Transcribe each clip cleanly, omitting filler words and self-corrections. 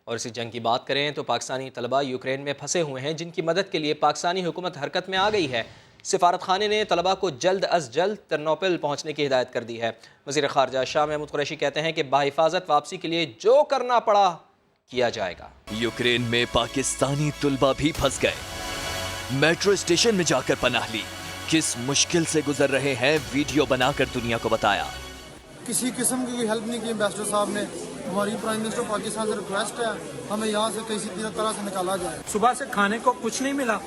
और इसी जंग की बात करें तो पाकिस्तानी तलबा यूक्रेन में फंसे हुए हैं, जिनकी मदद के लिए पाकिस्तानी हुकूमत हरकत में आ गई है। सिफारत खाने ने तलबा को जल्द अज जल्द टर्नोपिल पहुँचने की हिदायत कर दी है। वज़ीर ख़ारजा शाह महमूद कुरैशी कहते हैं कि बाहिफाजत वापसी के लिए जो करना पड़ा किया जाएगा। यूक्रेन में पाकिस्तानी तलबा भी फंस गए, मेट्रो स्टेशन में जाकर पनाह ली, किस मुश्किल से गुजर रहे हैं वीडियो बनाकर दुनिया को बताया। किसी किस्म की कोई हेल्प नहीं की एम्बेसडर साहब ने। हमारी प्राइम मिनिस्टर पाकिस्तान से रिक्वेस्ट है हमें यहाँ से किसी तरह से निकाला जाए। सुबह से खाने को कुछ नहीं मिला,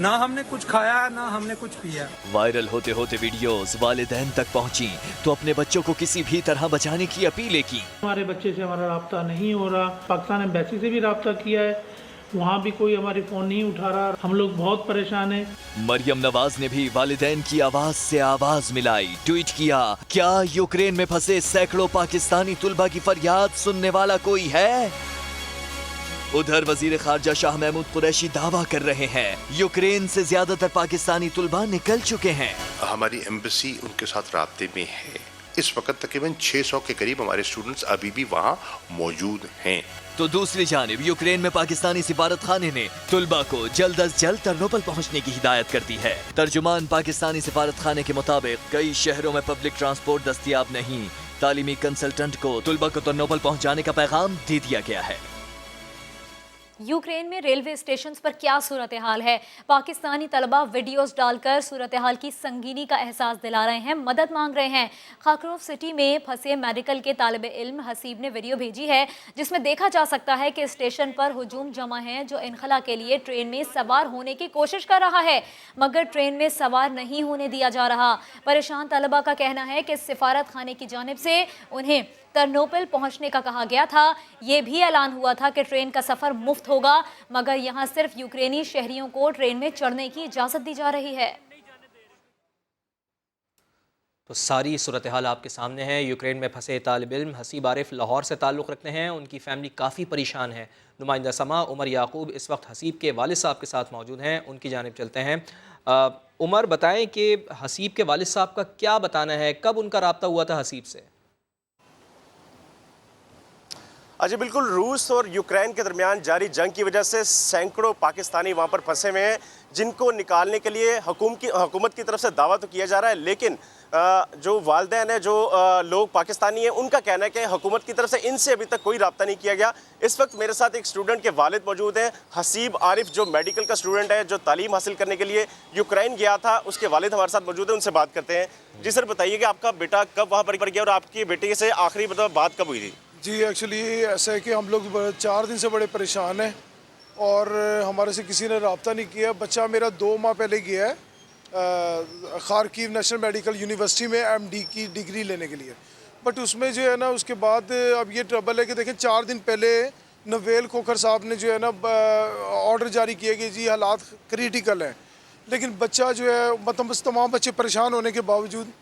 ना हमने कुछ खाया ना हमने कुछ पिया। वायरल होते होते वीडियोस वालिदैन तक पहुंची तो अपने बच्चों को किसी भी तरह बचाने की अपील की। हमारे बच्चे से हमारा राब्ता नहीं हो रहा, पाकिस्तान एम्बेसी से भी राब्ता किया है, वहाँ भी कोई हमारी फोन नहीं उठा रहा, हम लोग बहुत परेशान हैं। मरियम नवाज ने भी वालिदैन की आवाज से आवाज मिलाई, ट्वीट किया, क्या यूक्रेन में फंसे सैकड़ों पाकिस्तानी तुलबा की फरियाद सुनने वाला कोई है? उधर वजीर खारजा शाह महमूद कुरैशी दावा कर रहे हैं यूक्रेन से ज्यादातर पाकिस्तानी तुलबा निकल चुके हैं। हमारी एम्बेसी उनके साथ राब्ते में है। इस वक्त तकरीबन 600 के करीब हमारे स्टूडेंट्स अभी भी वहाँ मौजूद हैं। तो दूसरी जानिब यूक्रेन में पाकिस्तानी सिफारत खाने ने तुलबा को जल्द अज जल्द टर्नोपिल पहुंचने की हिदायत कर दी है। तर्जुमान पाकिस्तानी सिफारत खाने के मुताबिक कई शहरों में पब्लिक ट्रांसपोर्ट दस्तियाब नहीं, तालीमी कंसल्टेंट को तुलबा को टर्नोपिल पहुंचाने का पैगाम दे दिया गया है। यूक्रेन में रेलवे स्टेशन पर क्या सूरत हाल है? पाकिस्तानी तलबा वीडियोस डालकर सूरत हाल की संगीनी का एहसास दिला रहे हैं, मदद मांग रहे हैं। खाकरोफ सिटी में फंसे मेडिकल के तालिब इल्म हसीब ने वीडियो भेजी है जिसमें देखा जा सकता है कि स्टेशन पर हुजूम जमा है जो इनखला के लिए ट्रेन में सवार होने की कोशिश कर रहा है, मगर ट्रेन में सवार नहीं होने दिया जा रहा। परेशान तलबा का कहना है कि सिफारत खाने की जानिब से उन्हें टर्नोपिल पहुंचने का कहा गया था। ये भी ऐलान हुआ था कि ट्रेन का सफ़र मुफ्त होगा, मगर यहाँ सिर्फ यूक्रेनी शहरियों को ट्रेन में चढ़ने की इजाज़त दी जा रही है। तो सारी सूरत हाल आपके सामने है। यूक्रेन में फंसे तालिब इल्म हसीब आरिफ लाहौर से ताल्लुक़ रखते हैं, उनकी फैमिली काफ़ी परेशान है। नुमाइंदा समा उमर याकूब इस वक्त हसीब के वालिद साहब के साथ मौजूद हैं, उनकी जानिब चलते हैं। उमर, बताएं कि हसीब के वालिद साहब का क्या बताना है, कब उनका रब्ता हुआ था हसीब से? जी बिल्कुल, रूस और यूक्रेन के दरमियान जारी जंग की वजह से सैकड़ों पाकिस्तानी वहाँ पर फंसे हुए हैं, जिनको निकालने के लिए हुकूमत की तरफ से दावा तो किया जा रहा है, लेकिन जो वालिदैन है, जो लोग पाकिस्तानी हैं, उनका कहना है कि हुकूमत की तरफ से इनसे अभी तक कोई रब्ता नहीं किया गया। इस वक्त मेरे साथ एक स्टूडेंट के वालिद मौजूद हैं, हसीब आरिफ, जो मेडिकल का स्टूडेंट है, जो तालीम हासिल करने के लिए यूक्रेन गया था। उसके वालिद हमारे साथ मौजूद हैं, उनसे बात करते हैं। जी सर, बताइए कि आपका बेटा कब वहाँ पर गया और आपकी बेटे से आखिरी मतलब बात कब हुई थी? जी एक्चुअली ऐसा है कि हम लोग 4 दिन से बड़े परेशान हैं और हमारे से किसी ने रब्ता नहीं किया। बच्चा मेरा 2 माह पहले गया है खारकीव नेशनल मेडिकल यूनिवर्सिटी में एमडी की डिग्री लेने के लिए, बट उसमें जो है ना उसके बाद अब ये ट्रबल है कि देखें 4 दिन पहले नवेल खोखर साहब ने जो है ना ऑर्डर जारी किया कि जी हालात क्रिटिकल हैं, लेकिन बच्चा जो है मतलब तमाम बच्चे परेशान होने के बावजूद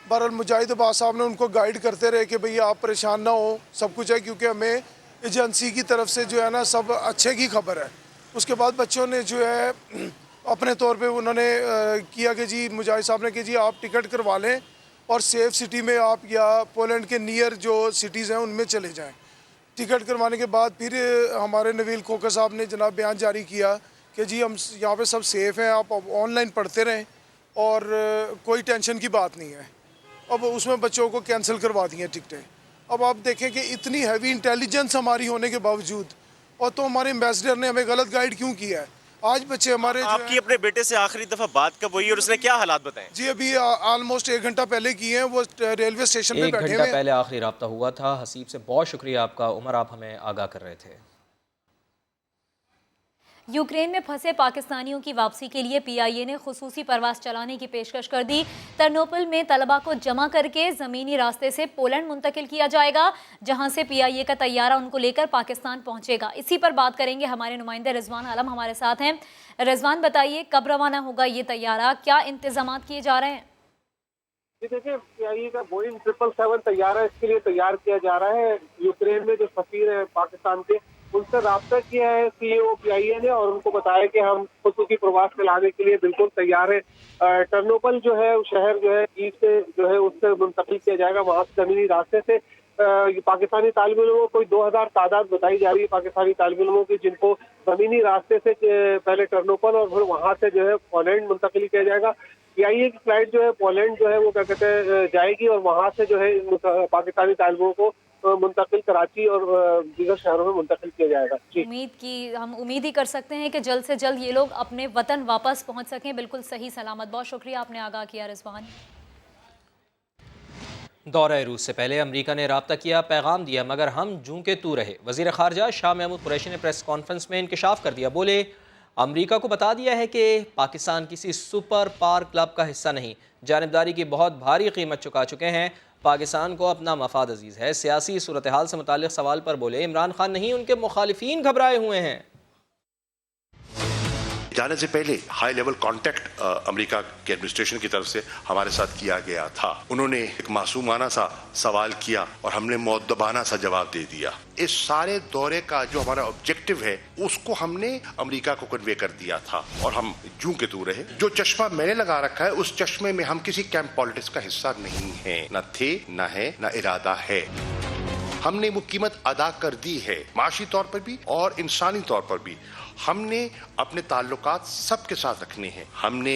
बहरहाल मुजाहिद अब्बास साहब ने उनको गाइड करते रहे कि भई आप परेशान ना हो, सब कुछ है, क्योंकि हमें एजेंसी की तरफ से जो है ना सब अच्छे की खबर है। उसके बाद बच्चों ने जो है अपने तौर पे उन्होंने किया कि जी मुजाहिद साहब ने कि जी आप टिकट करवा लें और सेफ सिटी में आप या पोलैंड के नियर जो सिटीज़ हैं उनमें चले जाएँ। टिकट करवाने के बाद फिर हमारे नवील खोखर साहब ने जनाब बयान जारी किया कि जी हम यहाँ पे सब सेफ़ हैं, आप ऑनलाइन पढ़ते रहें और कोई टेंशन की बात नहीं है। अब उसमें बच्चों को कैंसिल करवा दी हैं टिकटें। अब आप देखें कि इतनी हैवी इंटेलिजेंस हमारी होने के बावजूद और तो हमारे एम्बेसडर ने हमें गलत गाइड क्यों किया है? आज बच्चे हमारे आपकी अपने बेटे से आखिरी दफ़ा बात कब हुई और उसने क्या हालात बताए? जी अभी ऑलमोस्ट 1 घंटा पहले किए हैं, वो रेलवे स्टेशन पे बैठे हुए हैं। 1 घंटा पहले आखिरी रब्ता हुआ था हसीब से। बहुत शुक्रिया आपका उमर, आप हमें आगाह कर रहे थे। यूक्रेन में फंसे पाकिस्तानियों की वापसी के लिए पीआईए ने खुसूसी परवास चलाने की पेशकश कर दी। टर्नोपिल में तलबा को जमा करके ज़मीनी रास्ते से पोलैंड मुंतकिल किया जाएगा, जहां से पीआईए का तैयारा उनको लेकर पाकिस्तान पहुंचेगा। इसी पर बात करेंगे, हमारे नुमाइंदे रिजवान आलम हमारे साथ हैं। रिजवान, बताइए कब रवाना होगा ये तैयारा, क्या इंतजाम किए जा रहे हैं? जी देखिए, पीआईए का बोइंग 777 तैयारा इसके लिए तैयार किया जा रहा है। यूक्रेन में जो सफीर है पाकिस्तान के, उनसे रब्ता किया है सीईओ पीआईए ने और उनको बताया कि हम खुसूसी प्रवास चलाने के लिए बिल्कुल तैयार है। टर्नोपिल जो है शहर जो है कीव से जो है उससे मुंतकिल किया जाएगा, वहाँ से जमीनी रास्ते से पाकिस्तानी तालिब इल्मों को 2000 तादाद बताई जा रही है पाकिस्तानी तालिब इल्मों की, जिनको जमीनी रास्ते से पहले टर्नोपल और फिर वहां से जो है पोलैंड मुंतकिल किया जाएगा। PIA की फ्लाइट जो है पोलैंड जो है वो क्या कहते हैं जाएगी और वहां से जो है पाकिस्तानी तालिबों को मुंतकिल कराची और दीगर शहरों में मुंतकिल किया जाएगा। जी, हम उम्मीद ही कर सकते हैं कि जल्द से जल्द ये लोग अपने वतन वापस पहुंच सकें बिल्कुल सही सलामत। बहुत शुक्रिया, आपने आगाह किया रिजवान। दौरे रूस से पहले अमेरिका ने रब्ता किया, पैगाम दिया, मगर हम जूं के तू रहे। वज़ीर ख़ारजा शाह महमूद कुरैशी ने प्रेस कॉन्फ्रेंस में इंकशाफ कर दिया। बोले, अमेरिका को बता दिया है कि पाकिस्तान किसी सुपर पावर क्लब का हिस्सा नहीं, जानिबदारी की बहुत भारी कीमत चुका चुके हैं। पाकिस्तान को अपना मफाद अजीज़ है। सियासी सूरत हाल से मुताल्लिक़ सवाल पर बोले, इमरान खान नहीं उनके मुखालिफिन घबराए हुए हैं। जाने से पहले हाई लेवल कांटेक्ट अमेरिका के एडमिनिस्ट्रेशन की तरफ से हमारे साथ किया गया था। उन्होंने एक मासूमाना सा सवाल किया और हमने मुअद्दबाना सा जवाब दे दिया। इस सारे दौरे का जो हमारा ऑब्जेक्टिव है उसको हमने अमेरिका को कन्वे कर दिया था और हम जूं के तू रहे। जो चश्मा मैंने लगा रखा है उस चश्मे में हम किसी कैंप पॉलिटिक्स का हिस्सा नहीं है, न थे, न है, न इरादा है। हमने वो कीमत अदा कर दी है, माशी तौर पर भी और इंसानी तौर पर भी। हमने अपने ताल्लुकात सबके साथ रखने हैं। हमने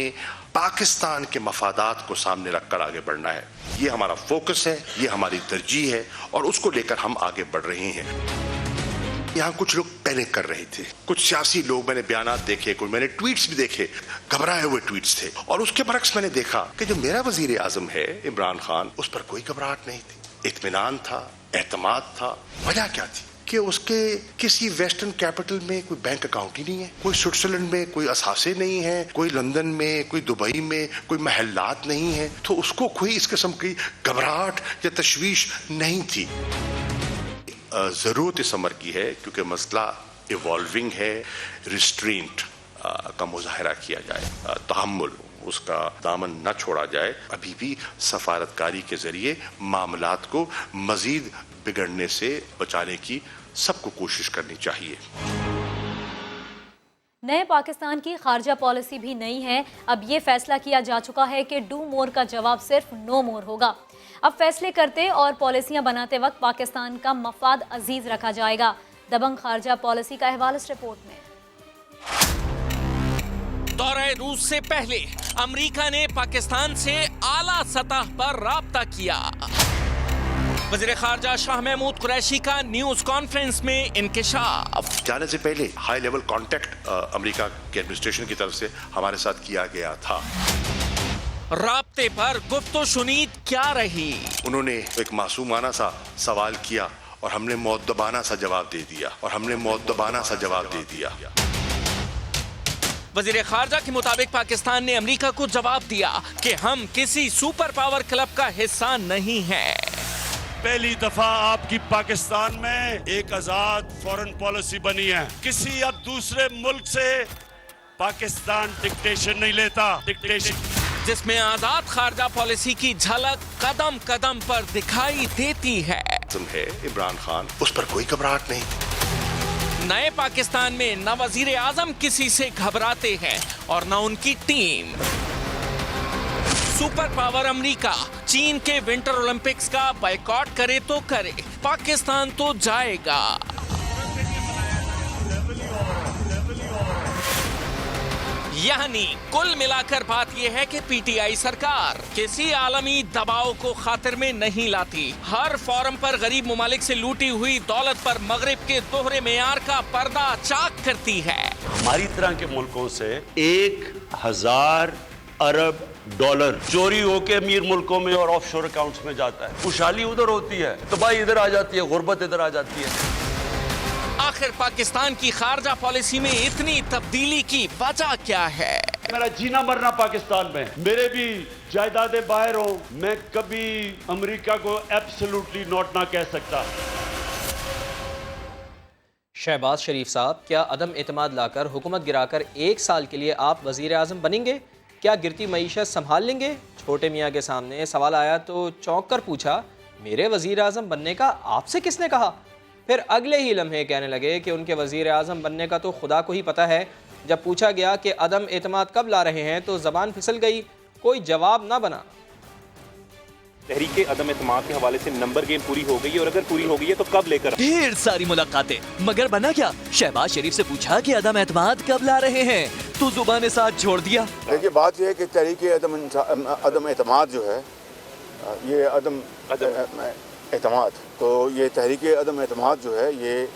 पाकिस्तान के मफादात को सामने रखकर आगे बढ़ना है। ये हमारा फोकस है, ये हमारी तरजीह है और उसको लेकर हम आगे बढ़ रहे हैं। यहाँ कुछ लोग पैनिक कर रहे थे, कुछ सियासी लोग, मैंने बयानात देखे, कुछ मैंने ट्वीट्स भी देखे, घबराए हुए ट्वीट्स थे। और उसके बरक्स मैंने देखा कि जो मेरा वजीर आजम है इमरान खान, उस पर कोई घबराहट नहीं थी, इत्मीनान था, एतमाद था। वजह क्या थी कि उसके किसी वेस्टर्न कैपिटल में कोई बैंक अकाउंट ही नहीं है, कोई स्विट्जरलैंड में कोई असासे नहीं है, कोई लंदन में, कोई दुबई में कोई महल्लात नहीं है, तो उसको कोई इस किस्म की घबराहट या तशवीश नहीं थी। जरूरत इस अमर की है क्योंकि मसला इवॉल्विंग है, रिस्ट्रेंट का मुजाहरा किया जाए, तहम्मुल, उसका दामन न छोड़ा जाए। अभी भी सफारतकारी के जरिए मामलात को मजीद बिगड़ने से बचाने की सबको कोशिश करनी चाहिए। नए पाकिस्तान की खारजा पॉलिसी भी नई है। अब ये फैसला किया जा चुका है कि डू मोर का जवाब सिर्फ नो मोर होगा। अब फैसले करते और पॉलिसियां बनाते वक्त पाकिस्तान का मफाद अजीज रखा जाएगा। दबंग खारजा पॉलिसी का अहवाल इस रिपोर्ट में। दौरे रूस से पहले अमेरिका ने पाकिस्तान से आला सतह पर राब्ता किया। वज़ीर ख़ारजा शाह महमूद कुरैशी का न्यूज कॉन्फ्रेंस में इंकिशाफ। जाने से पहले हाई लेवल कांटेक्ट अमेरिका के एडमिनिस्ट्रेशन की तरफ से हमारे साथ किया गया था। राब्ते पर गुफ्तो शुनीद क्या रही? उन्होंने एक मासूमाना सा सवाल किया और हमने मुअद्दबाना सा जवाब दे दिया और हमने मुअद्दबाना सा जवाब दे दिया। वज़ीर ख़ारजा के मुताबिक पाकिस्तान ने अमेरिका को जवाब दिया कि हम किसी सुपर पावर क्लब का हिस्सा नहीं हैं। पहली दफा आपकी पाकिस्तान में एक आजाद फॉरेन पॉलिसी बनी है। किसी अब दूसरे मुल्क से पाकिस्तान डिक्टेशन नहीं लेता, डिक्टेशन जिसमें आजाद खारजा पॉलिसी की झलक कदम कदम पर दिखाई देती है। इमरान खान, उस पर कोई घबराहट नहीं। नए पाकिस्तान में न वजीर आजम किसी से घबराते हैं और न उनकी टीम। सुपर पावर अमेरिका चीन के विंटर ओलंपिक्स का बायकॉट करे तो करे, पाकिस्तान तो जाएगा। यानी कुल मिलाकर बात यह है कि पीटीआई सरकार किसी आलमी दबाव को खातिर में नहीं लाती। हर फोरम पर गरीब ममालिक से लूटी हुई दौलत पर मगरिब के दोहरे मेयार का पर्दा चाक करती है। हमारी तरह के मुल्कों से 1000 अरब डॉलर चोरी होके अमीर मुल्कों में और ऑफशोर अकाउंट्स में जाता है। खुशहाली उधर होती है, तबाही इधर आ जाती है, गुर्बत इधर आ जाती है। आखिर पाकिस्तान की खारजा पॉलिसी में इतनी तब्दीली की वजह क्या है? मेरा जीना मरना पाकिस्तान में, मेरे भी जायदादें बाहर हो, मैं कभी अमेरिका को एब्सोल्युटली नॉट ना कह सकता। शहबाज शरीफ साहब, क्या अदम एतमाद लाकर हुकूमत गिराकर 1 साल के लिए आप वजीर आजम बनेंगे? क्या गिरती मईशत संभाल लेंगे? छोटे मियाँ के सामने सवाल आया तो चौंक कर पूछा, मेरे वजीर आजम बनने का आपसे किसने कहा? फिर अगले ही लम्हे कहने लगे कि उनके वजीर आजम बनने का तो खुदा को ही पता है। जब पूछा गया कि अदम एतमाद कब ला रहे हैं तो ज़बान फिसल गई, कोई जवाब ना बना। तहरीके अदम एतमाद के हवाले से नंबर गेम पूरी हो गई है, और अगर पूरी हो गई है तो कब लेकर? ढेर सारी मुलाकातें, मगर बना क्या? शहबाज शरीफ से पूछा कि अदम एतमाद कब ला रहे हैं, तो जुबान साथ छोड़ दिया। देखिए, बात यह है कि तहरीके अदम एतमाद जो है, ये अदम एतमाद, तो ये तहरीके अदम एतमाद जो है, ये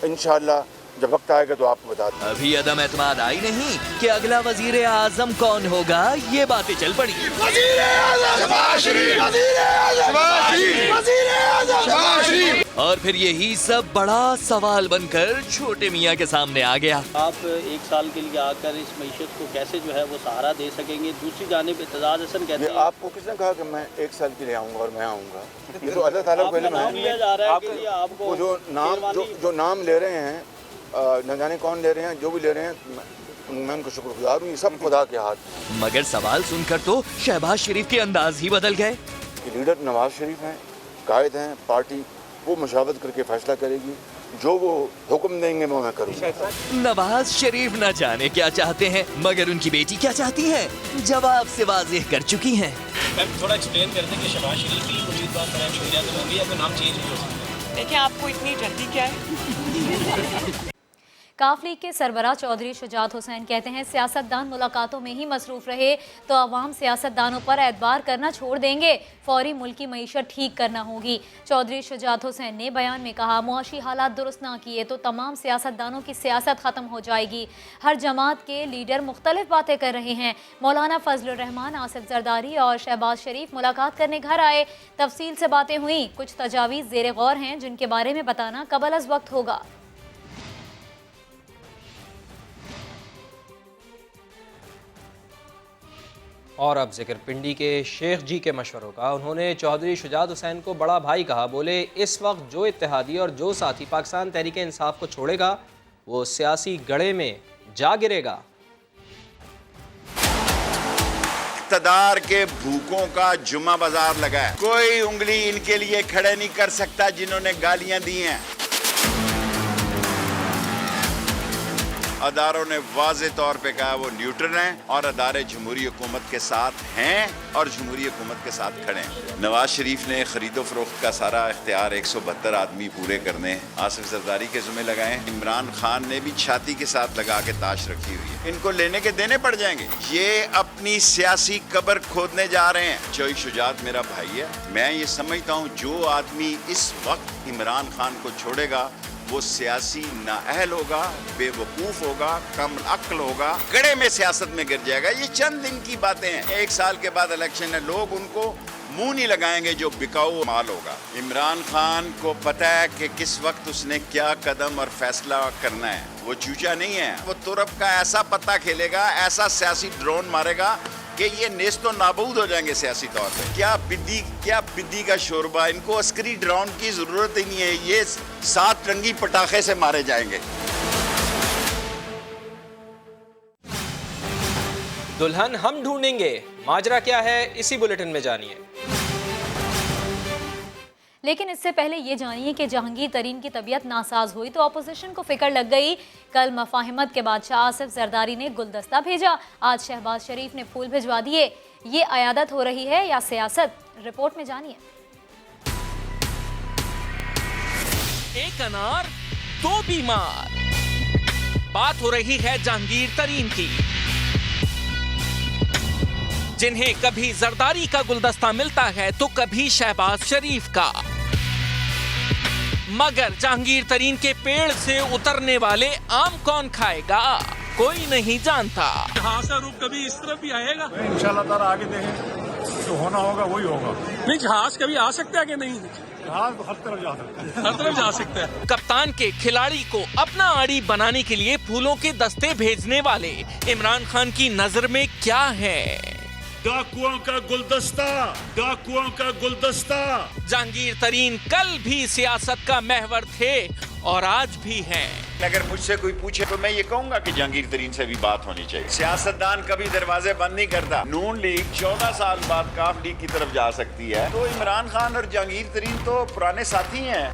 इंशाअल्लाह जब वक्त आएगा तो आपको बता दें। अभी अदम एतमाद आई नहीं कि अगला वजीर आजम कौन होगा, ये बातें चल पड़ी। और फिर यही सब बड़ा सवाल बनकर छोटे मियाँ के सामने आ गया। आप एक साल के लिए आकर इस मईशत को कैसे जो है वो सहारा दे सकेंगे? दूसरी जानिब एतजाज हसन कहते हैं, आपको किसने कहा कि मैं एक साल के लिए आऊँगा और मैं आऊँगा? ये तो अल्लाह ताला को पहले लिया जा रहा है कि आपको जो नाम ले रहे हैं, न जाने कौन ले रहे हैं, जो भी ले रहे हैं, मैं उनको शुक्रगुजार हूँ, ये सब खुदा के हाथ। मगर सवाल सुनकर तो शहबाज शरीफ के अंदाज ही बदल गए। लीडर नवाज शरीफ हैं, कायद हैं, पार्टी वो मशावरत करके फैसला करेगी, जो वो हुक्म देंगे वो मैं करूँगा। नवाज शरीफ न जाने क्या चाहते हैं, मगर उनकी बेटी क्या चाहती है, जवाब से वाज़ेह कर चुकी हैं। मैम थोड़ा एक्सप्लेन कर दें कि शहबाज शरीफ की उम्मीदवार बनाने की वजह से होंगी या कोई नाम चेंज भी हो सकता है? देखिए, आपको इतनी जल्दी क्या है? काफ लीग के सरबराह चौधरी शुजात हुसैन कहते हैं, सियासतदान मुलाकातों में ही मसरूफ़ रहे तो अवाम सियासतदानों पर एतबार करना छोड़ देंगे, फौरी मुल्की मईशत ठीक करना होगी। चौधरी शुजात हुसैन ने बयान में कहा, मुआशी हालात दुरुस्त ना किए तो तमाम सियासतदानों की सियासत ख़त्म हो जाएगी। हर जमात के लीडर मुख्तलिफ बातें कर रहे हैं। मौलाना फजलुर रहमान, आसिफ जरदारी और शहबाज शरीफ मुलाकात करने घर आए, तफसील से बातें हुई, कुछ तजावीज़ ज़ेर गौर हैं जिनके बारे में बताना कबल अज़ वक्त होगा। और अब जिक्र पिंडी के शेख जी के मशवरों का। उन्होंने चौधरी शुजात हुसैन को बड़ा भाई कहा। बोले, इस वक्त जो इत्तेहादी और जो साथी पाकिस्तान तहरीक इंसाफ को छोड़ेगा वो सियासी गड़े में जा गिरेगा। इक़्तिदार के भूखों का जुम्मा बाजार लगा है, कोई उंगली इनके लिए खड़े नहीं कर सकता जिन्होंने गालियां दी हैं। अदारों ने वाज़े तौर पे कहा वो न्यूट्रल हैं और अदारे जमहूरी हुकूमत के साथ हैं और जमहूरी हुकूमत के साथ खड़े हैं। नवाज शरीफ ने खरीदो फरोख्त का सारा इख्तियार 172 आदमी पूरे करने आसिफ जरदारी के ज़िम्मे लगाए हैं। इमरान खान ने भी छाती के साथ लगा के ताश रखी हुई है, इनको लेने के देने पड़ जाएंगे। ये अपनी सियासी कब्र खोदने जा रहे हैं। चौधरी शुजात मेरा भाई है, मैं ये समझता हूँ जो आदमी इस वक्त इमरान खान को छोड़ेगा वो सियासी नाअहल होगा, बेवकूफ़ होगा, कम अक्ल होगा, गड़े में सियासत में गिर जाएगा। ये चंद दिन की बातें हैं, एक साल के बाद इलेक्शन है, लोग उनको मुंह नहीं लगाएंगे जो बिकाऊ माल होगा। इमरान खान को पता है कि किस वक्त उसने क्या कदम और फैसला करना है। वो चूचा नहीं है, वो तुरप का ऐसा पत्ता खेलेगा, ऐसा सियासी ड्रोन मारेगा कि ये नेस्तो नाबूद हो जाएंगे सियासी तौर पे। क्या बिद्दी का शोरबा, इनको अस्करी ड्रोन की जरूरत ही नहीं है, ये 7 रंगी पटाखे से मारे जाएंगे। दुल्हन हम ढूंढेंगे, माजरा क्या है इसी बुलेटिन में जानिए। लेकिन इससे पहले ये जानिए कि जहांगीर तरीन की तबीयत नासाज हुई तो अपोजिशन को फिक्र लग गई। कल मफाहिमत के बादशाह आसिफ जरदारी ने गुलदस्ता भेजा, आज शहबाज शरीफ ने फूल भिजवा दिए। ये अयादत हो रही है या सियासत, रिपोर्ट में जानिए। एक अनार दो बीमार, बात हो रही है जहांगीर तरीन की, जिन्हें कभी जरदारी का गुलदस्ता मिलता है तो कभी शहबाज शरीफ का। मगर जहांगीर तरीन के पेड़ से उतरने वाले आम कौन खाएगा, कोई नहीं जानता। हाँ सर, रुक कभी इस तरफ भी आएगा इंशाल्लाह ताला, आगे देखें जो होना होगा वही होगा। नहीं, जहाज कभी आ सकता है कि नहीं? जहाज हर तरफ जा सकता है, हर तरफ जा सकता है। कप्तान के खिलाड़ी को अपना आड़ी बनाने के लिए फूलों के दस्ते भेजने वाले इमरान खान की नजर में क्या है? डाकुओं का गुलदस्ता, डाकुओं का गुलदस्ता। जहांगीर तरीन कल भी सियासत का महवर थे और आज भी हैं। अगर मुझसे कोई पूछे तो मैं ये कहूंगा कि जहांगीर तरीन से भी बात होनी चाहिए। सियासतदान कभी दरवाजे बंद नहीं करता। नून लीग 14 साल बाद काफ लीग की तरफ जा सकती है, तो इमरान खान और जहांगीर तरीन तो पुराने साथी हैं।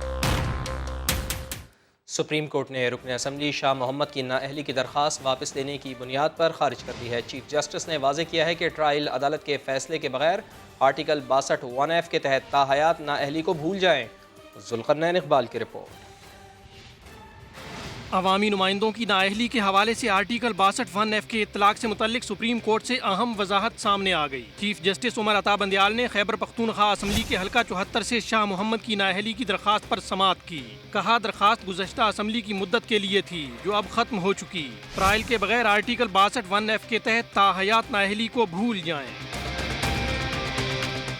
सुप्रीम कोर्ट ने रुकन असम्बली शाह मोहम्मद की नाअहली की दरख्वास्त वापस लेने की बुनियाद पर खारिज कर दी है। चीफ जस्टिस ने वाज़ेह किया है कि ट्रायल अदालत के फैसले के बगैर आर्टिकल 62(1)(f) के तहत ताहयात नाअहली को भूल जाएं। जुल्करनैन इकबाल की रिपोर्ट। अवामी नुमाइंदों की नाअहली के हवाले से आर्टिकल 62(1)(f) के इत्तलाक से मुतल्लिक सुप्रीम कोर्ट से अहम वजाहत सामने आ गई। चीफ जस्टिस उमर अता बंदयाल ने खैबर पख्तूनख्वा असम्बली के हल्का 74 से शाह मोहम्मद की नाअहली की दरख्वास्त पर समाअत की। कहा, दरख्वास्त गुज़श्ता असम्बली की मुद्दत के लिए थी जो अब खत्म हो चुकी। ट्रायल के बगैर आर्टिकल 62(1)(f) के तहत ताहयात नाअहली को भूल जाएं।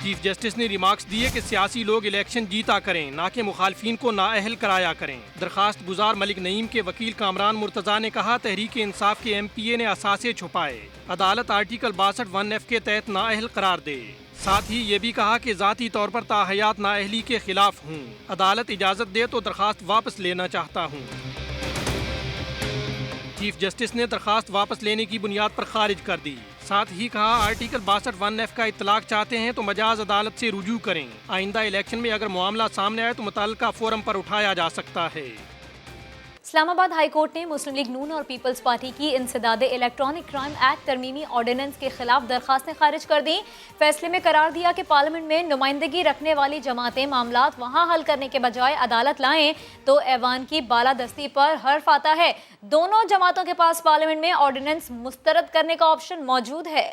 चीफ जस्टिस ने रिमार्क्स दिए कि सियासी लोग इलेक्शन जीता करें, ना कि मुखालफिन को नाअहल कराया करें। दरखास्त गुजार मलिक नईम के वकील कामरान मुर्तज़ा ने कहा, तहरीक इंसाफ के MPA ने असासे छुपाए, अदालत आर्टिकल 62(1)(f) के तहत नाअहल करार दे। साथ ही ये भी कहा कि ज़ाती तौर पर ताहयात नाअहली के खिलाफ हूँ, अदालत इजाज़त दे तो दरखास्त वापस लेना चाहता हूँ। चीफ जस्टिस ने दरखास्त वापस लेने की बुनियाद पर खारिज कर दी। साथ ही कहा, आर्टिकल 62(1)(f) का इत्तलाक चाहते हैं तो मजाज अदालत से रुजू करें। आइंदा इलेक्शन में अगर मामला सामने आए तो मुताल्लिका फोरम पर उठाया जा सकता है। इस्लामाबाद हाई कोर्ट ने मुस्लिम लीग नून और पीपल्स पार्टी की इंसदादे इलेक्ट्रॉनिक क्राइम एक्ट तरमीमी ऑर्डिनेंस के खिलाफ दरखास्तें खारिज कर दी। फैसले में करार दिया कि पार्लियामेंट में नुमाइंदगी रखने वाली जमातें मामलात वहां हल करने के बजाय अदालत लाएं तो ऐवान की बालादस्ती पर हर्फ आता है। दोनों जमातों के पास पार्लियामेंट में ऑर्डिनेंस मुस्तरद करने का ऑप्शन मौजूद है।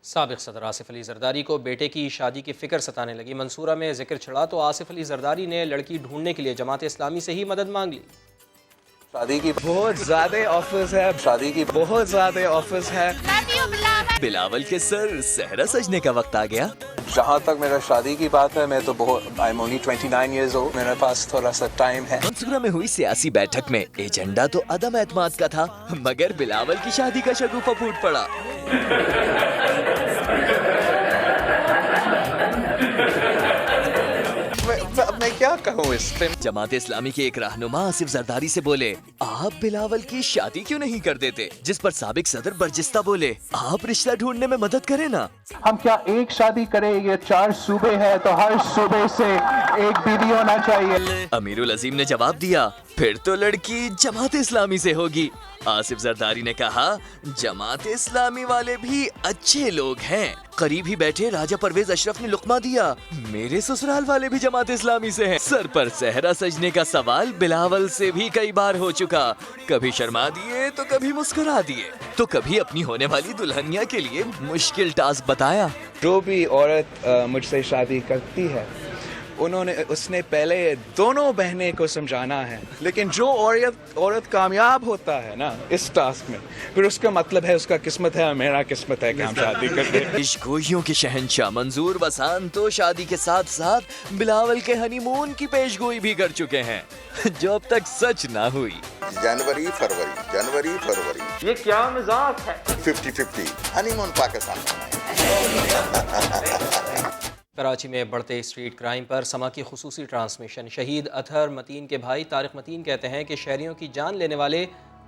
साबिक सदर आसिफ अली जरदारी को बेटे की शादी की फिक्र सताने लगी। मंसूरा में जिक्र चढ़ा तो आसिफ अली जरदारी ने लड़की ढूंढने के लिए जमात इस्लामी से ही मदद मांग ली। शादी की बहुत ज्यादा ऑफर्स है, शादी की बहुत ज्यादा ऑफर्स है। बिलावल के सर सहरा सजने का वक्त आ गया। जहाँ तक मेरा शादी की बात है, मैं तो बहुत I am only 29 years old, मेरे पास थोड़ा सा टाइम है। मंसूरा में हुई सियासी बैठक में एजेंडा तो अदम एतमाद का था, मगर बिलावल की शादी का शगुफा फूट पड़ा। अब मैं क्या कहूँ इस पे। जमात इस्लामी के एक रहनुमा आसिफ जरदारी से बोले, आप बिलावल की शादी क्यों नहीं कर देते? जिस पर साबिक सदर बर्जिस्ता बोले, आप रिश्ता ढूंढने में मदद करें ना। हम क्या एक शादी करें? ये 4 सूबे हैं तो हर सूबे से एक बीवी होना चाहिए। अमीरुल अजीम ने जवाब दिया, फिर तो लड़की जमात इस्लामी से होगी। आसिफ जरदारी ने कहा, जमात इस्लामी वाले भी अच्छे लोग हैं। करीब ही बैठे राजा परवेज अशरफ ने लुकमा दिया, मेरे ससुराल वाले भी जमात इस्लामी से हैं। सर पर सहरा सजने का सवाल बिलावल से भी कई बार हो चुका। कभी शर्मा दिए तो कभी मुस्कुरा दिए, तो कभी अपनी होने वाली दुल्हनिया के लिए मुश्किल टास्क बताया। जो भी औरत मुझसे शादी करती है, उसने पहले दोनों बहनें को समझाना है। लेकिन जो औरत कामयाब होता है ना इस टास्क में, फिर उसका मतलब है उसका किस्मत है, मेरा किस्मत है कि हम शादी करते हैं। इश्क-गोइयों के शहंशाह मंजूर बसान तो शादी के साथ साथ बिलावल के हनीमून की पेशगोई भी कर चुके हैं, जो अब तक सच ना हुई। जनवरी फरवरी ये क्या मजाक है? 50-50 हनीमून पाकिस्तान। कराची में बढ़ते स्ट्रीट क्राइम पर समा की खुसूसी ट्रांसमिशन। शहीद अतहर मतीन के भाई तारिक मतीन कहते हैं कि शहरियों की जान लेने वाले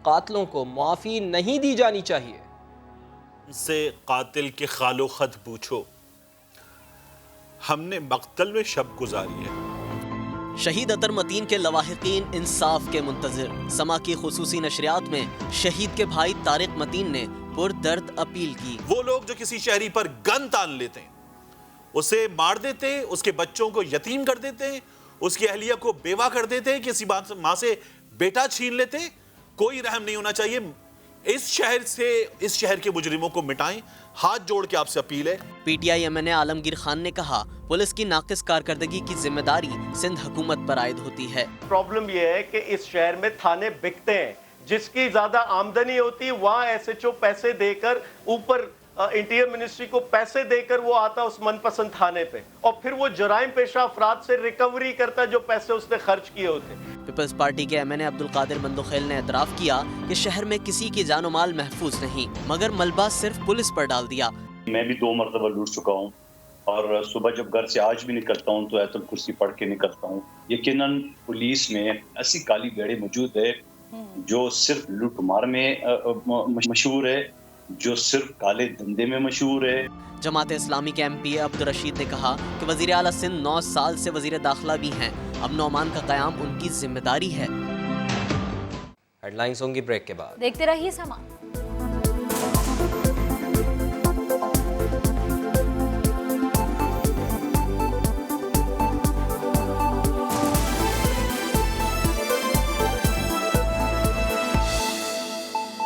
कातलों को मुआफ़ी नहीं दी जानी चाहिए। से कातिल के खालो खत पूछो, हमने मक्तल में शब गुजारी है। शहीद अतर मतीन के लवाहिकीन इंसाफ के मुंतज़िर। समा की खुसूसी नशरियात में शहीद के भाई तारिक मतीन ने पुरदर्द अपील की। वो लोग जो किसी शहरी पर गन तान लेते हैं, उसे मार देते, उसके बच्चों को यतीम कर देते, उसकी अहलिया को बेवा कर देते, किसी माँ से बेटा छीन लेते, कोई रहम नहीं होना चाहिए। इस शहर के मुजरिमों को मिटाएं, हाथ जोड़ के आपसे अपील है। PTI MNA आलमगीर खान ने कहा, पुलिस की नाकिस कारकर्दगी की जिम्मेदारी सिंध हुकूमत पर आयद होती है। प्रॉब्लम यह है कि इस शहर में थाने बिकते हैं, जिसकी ज्यादा आमदनी होती है वहाँ SHO पैसे देकर, ऊपर इंटीरियर मिनिस्ट्री को पैसे देकर वो आता उस मनपसंद थाने पे, और फिर वो जराइम पेशा अफराद से रिकवरी करता जो पैसे उसने खर्च किए होते। पीपल्स पार्टी के MNA अब्दुल कादिर मंदोखेल ने एतराफ़ किया कि शहर में किसी की जानो माल महफूज नहीं, मगर मलबा सिर्फ पुलिस पर डाल दिया। मैं भी 2 मरतबा लूट चुका हूँ, और सुबह जब घर से आज भी निकलता हूँ तो आयतुल कुर्सी पढ़ के निकलता हूँ। यकीनन पुलिस में ऐसी काली भेड़ें मौजूद है जो सिर्फ लूट मार में मशहूर है, जो सिर्फ काले धंधे में मशहूर है। जमात इस्लामी के MP अब्दुल रशीद ने कहा कि वज़ीर आला सिंध 9 साल से वज़ीर दाखिला भी हैं। अब नौमान का क़याम उनकी जिम्मेदारी है। हेडलाइंस होंगी ब्रेक के बाद। देखते रहिए समा।